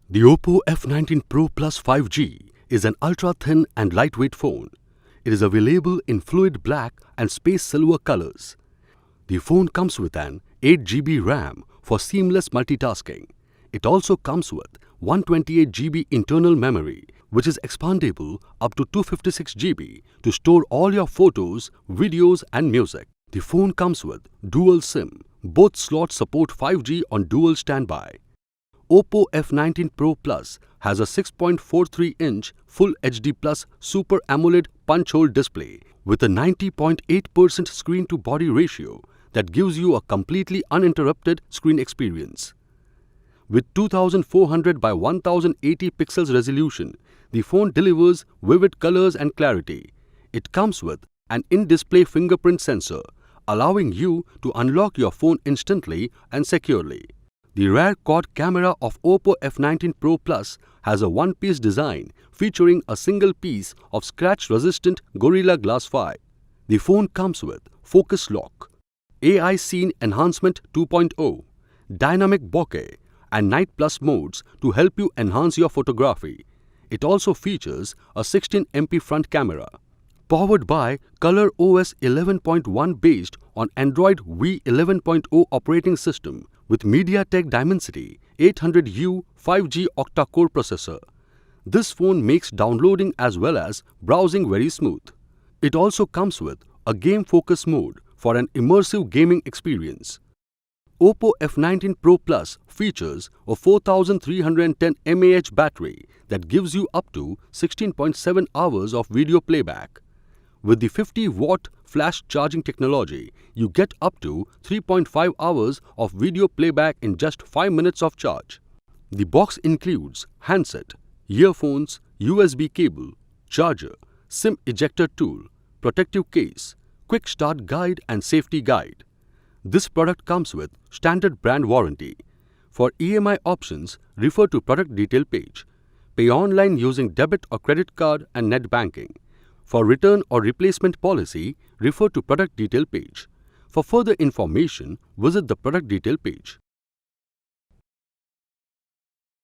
The OPPO F19 Pro Plus 5G is an ultra-thin and lightweight phone. It is available in fluid black and space silver colors. The phone comes with an 8GB RAM for seamless multitasking. It also comes with 128GB internal memory, which is expandable up to 256GB to store all your photos, videos and music. The phone comes with dual SIM. Both slots support 5G on dual standby. OPPO F19 Pro Plus has a 6.43-inch Full HD Plus Super AMOLED punch-hole display with a 90.8% screen-to-body ratio that gives you a completely uninterrupted screen experience. With 2400 by 1080 pixels resolution, the phone delivers vivid colors and clarity. It comes with an in-display fingerprint sensor, allowing you to unlock your phone instantly and securely. The rear quad camera of OPPO F19 Pro Plus has a one-piece design featuring a single piece of scratch-resistant Gorilla Glass 5. The phone comes with focus lock, AI Scene Enhancement 2.0, dynamic bokeh and night plus modes to help you enhance your photography. It also features a 16MP front camera. Powered by coloros 11.1 based on Android V11.0 operating system with MediaTek Dimensity 800U 5G octa-core processor. This phone makes downloading as well as browsing very smooth. It also comes with a game focus mode for an immersive gaming experience. OPPO F19 Pro Plus features a 4310 mAh battery that gives you up to 16.7 hours of video playback. With the 50-watt flash charging technology, you get up to 3.5 hours of video playback in just 5 minutes of charge. The box includes handset, earphones, USB cable, charger, SIM ejector tool, protective case, quick start guide and safety guide. This product comes with standard brand warranty. For EMI options, refer to product detail page. Pay online using debit or credit card and net banking. For return or replacement policy, refer to product detail page. For further information, visit the product detail page.